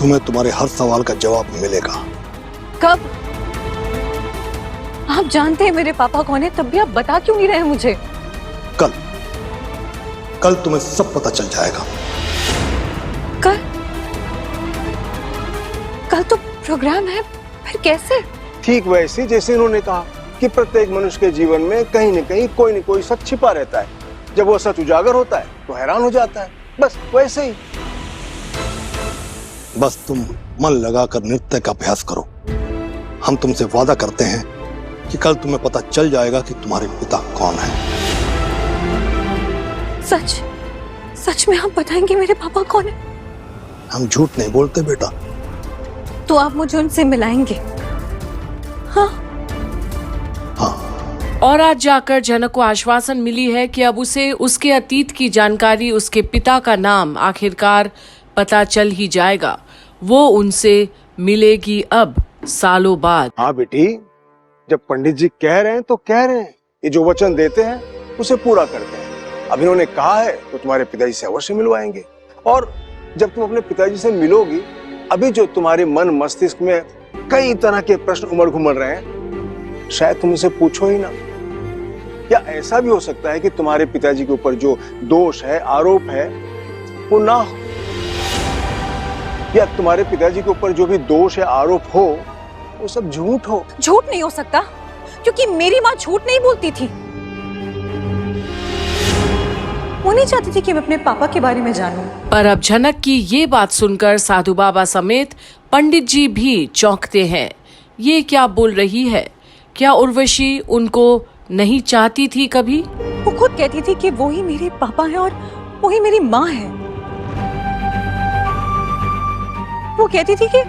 तुम्हें तुम्हारे हर सवाल का जवाब मिलेगा। कब? आप जानते हैं मेरे पापा कौन है, तब भी आप बता क्यों नहीं रहे मुझे? कल तुम्हें सब पता चल जाएगा। कल तो प्रोग्राम है, फिर कैसे? ठीक वैसे जैसे इन्होंने कहा कि प्रत्येक मनुष्य के जीवन में कहीं न कहीं कोई न कोई सच छिपा रहता है। जब वो सच उजागर होता है तो हैरान हो जाता है, बस वैसे ही। बस तुम मन लगाकर नृत्य का अभ्यास करो। हम तुमसे वादा करते हैं कि कल तुम्हें पता चल जाएगा कि तुम्हारे पिता कौन है। सच में आप बताएंगे मेरे पापा कौन है? हम झूठ नहीं बोलते बेटा। तो आप मुझे उनसे मिलाएंगे? हाँ। और आज जाकर जनक को आश्वासन मिली है कि अब उसे उसके अतीत की जानकारी, उसके पिता का नाम आखिरकार पता चल ही जाएगा। वो उनसे मिलेगी अब सालों बाद। हाँ बेटी, जब पंडित जी कह रहे हैं तो कह रहे हैं। ये जो वचन देते हैं उसे पूरा करते हैं। अब इन्होंने कहा है तो तुम्हारे पिताजी से अवश्य मिलवाएंगे। और जब तुम अपने पिताजी से मिलोगी, अभी जो तुम्हारे मन मस्तिष्क में कई तरह के प्रश्न उमड़ घुमड़ रहे हैं, शायद तुम उसे पूछो ही ना। या ऐसा भी हो सकता है कि तुम्हारे पिताजी के ऊपर जो दोष है, आरोप है, वो ना हो। या तुम्हारे पिताजी के ऊपर जो भी दोष या आरोप हो, वो सब झूठ हो। झूठ नहीं हो सकता, क्योंकि मेरी माँ झूठ नहीं बोलती थी। वो नहीं चाहती थी कि मैं अपने पापा के बारे में जानूं। पर अब जनक की ये बात सुनकर साधु बाबा समेत पंडित जी भी चौंकते हैं। ये क्या बोल रही है? क्या उर्वशी उनको नहीं चाहती थी कभी? वो खुद कहती थी कि वो ही मेरे पापा हैं और वो ही मेरी माँ है। वो कहती थी कि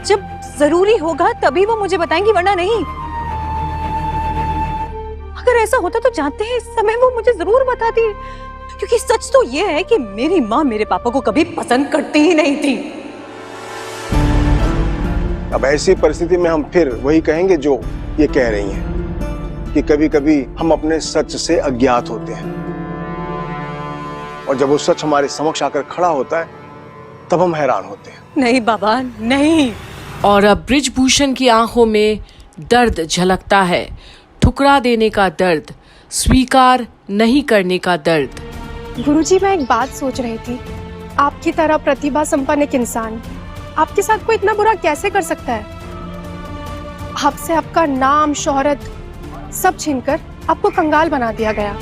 जब जरूरी होगा तभी वो मुझे बताएंगी, वरना नहीं। अगर ऐसा होता तो जानते हैं इस समय वो मुझे जरूर बताती, क्योंकि सच तो ये है कि मेरी माँ मेरे पापा को कभी पसंद करती ही नहीं थी। अब ऐसी परिस्थिति में हम फिर वही कहेंगे जो ये कह रही हैं, कि कभी कभी हम अपने सच से अज्ञात होते हैं, और जब वो सच हमारे समक्ष आकर खड़ा होता है तब हम हैरान होते हैं। नहीं बाबा, नहीं। और अब बृजभूषण की आंखों में दर्द झलकता है। ठुकरा देने का दर्द, स्वीकार नहीं करने का दर्द। गुरुजी, मैं एक बात सोच रही थी। आपकी तरह प्रतिभा संपन्न एक इंसान आपके साथ कोई इतना बुरा कैसे कर सकता है? आपसे आपका नाम, शोहरत सब छीनकर आपको कंगाल बना दिया गया।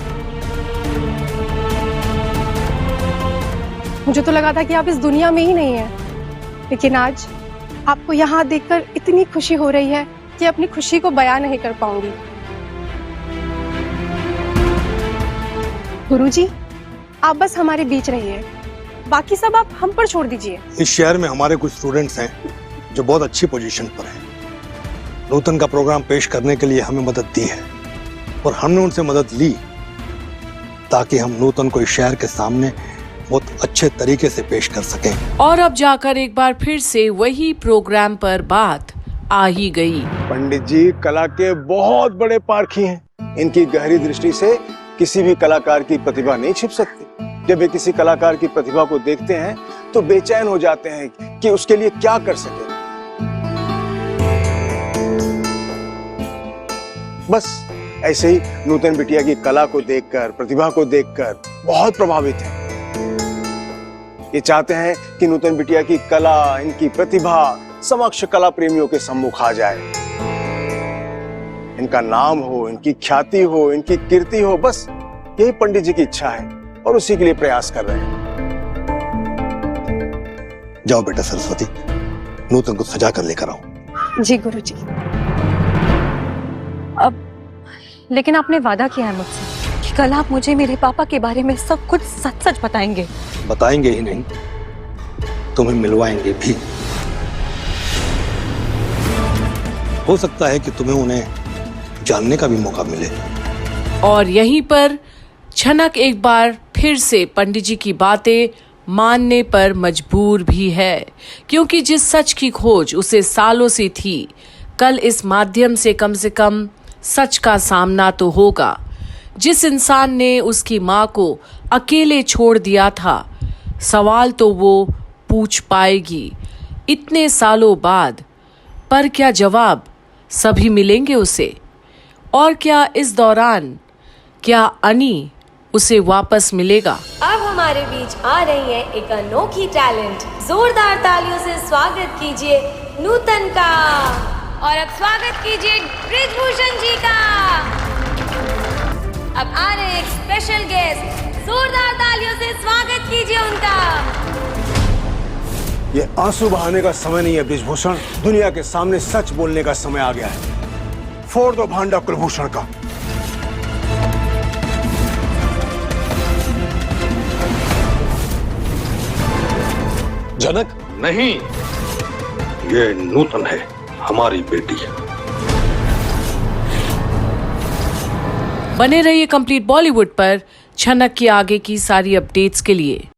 मुझे तो लगा था कि आप इस दुनिया में ही नहीं हैं, लेकिन आज आपको यहाँ देखकर इतनी खुशी हो रही है कि अपनी खुशी को बयान नहीं कर पाऊंगी। गुरुजी, आप बस हमारे बीच रहिए, बाकी सब आप हम पर छोड़ दीजिए। इस शहर में हमारे कुछ स्टूडेंट्स हैं जो बहुत अच्छी पोजीशन पर हैं। नूतन का प्रोग्राम पेश करने के लिए हमें मदद दी है और हमने उनसे मदद ली ताकि हम नूतन को इस शहर के सामने बहुत अच्छे तरीके से पेश कर सकें। और अब जाकर एक बार फिर से वही प्रोग्राम पर बात आ ही गई। पंडित जी कला के बहुत बड़े पारखी हैं। इनकी गहरी दृष्टि से किसी भी कलाकार की प्रतिभा नहीं छिप सकती। जब वे किसी कलाकार की प्रतिभा को देखते हैं तो बेचैन हो जाते हैं कि उसके लिए क्या कर सके। बस ऐसे ही नूतन बिटिया की कला को देखकर, प्रतिभा को देखकर बहुत प्रभावित हैं। ये चाहते हैं कि नूतन बिटिया की कला, इनकी प्रतिभा समक्ष कला प्रेमियों के सम्मुख आ जाए। इनका नाम हो, इनकी ख्याति हो, इनकी कीर्ति हो, बस यही पंडित जी की इच्छा है और उसी के लिए प्रयास कर रहे हैं। जाओ बेटा सरस्वती, नूतन को सजा कर लेकर आओ। जी गुरुजी। अब लेकिन आपने वादा किया है मुझसे कि कल आप मुझे मेरे पापा के बारे में सब कुछ सच सच बताएंगे। बताएंगे ही नहीं, तुम्हें मिलवाएंगे भी। हो सकता है कि तुम्हें उन्हें जानने का भी मौका मिले। और यहीं पर जनक एक बार फिर से पंडित जी की बातें मानने पर मजबूर भी है, क्योंकि जिस सच की खोज उसे सालों से थी, कल इस माध्यम से कम सच का सामना तो होगा। जिस इंसान ने उसकी माँ को अकेले छोड़ दिया था, सवाल तो वो पूछ पाएगी। इतने सालों बाद, पर क्या जवाब सभी मिलेंगे उसे? और क्या इस दौरान क्या अनी उसे वापस मिलेगा? अब हमारे बीच आ रही है एक अनोखी टैलेंट। जोरदार तालियों से स्वागत कीजिए नूतन का। और अब स्वागत कीजिए ब्रिजभूषण जी का। अब आ रहे एक स्पेशल गेस्ट, जोरदार तालियों से स्वागत कीजिए उनका। ये आंसू बहाने का समय नहीं है ब्रिजभूषण, दुनिया के सामने सच बोलने का समय आ गया है। फोड़ दो भांडा कुलभूषण का। जनक नहीं, ये नूतन है, हमारी बेटी है। बने रहिए कंप्लीट बॉलीवुड पर छनक की आगे की सारी अपडेट्स के लिए।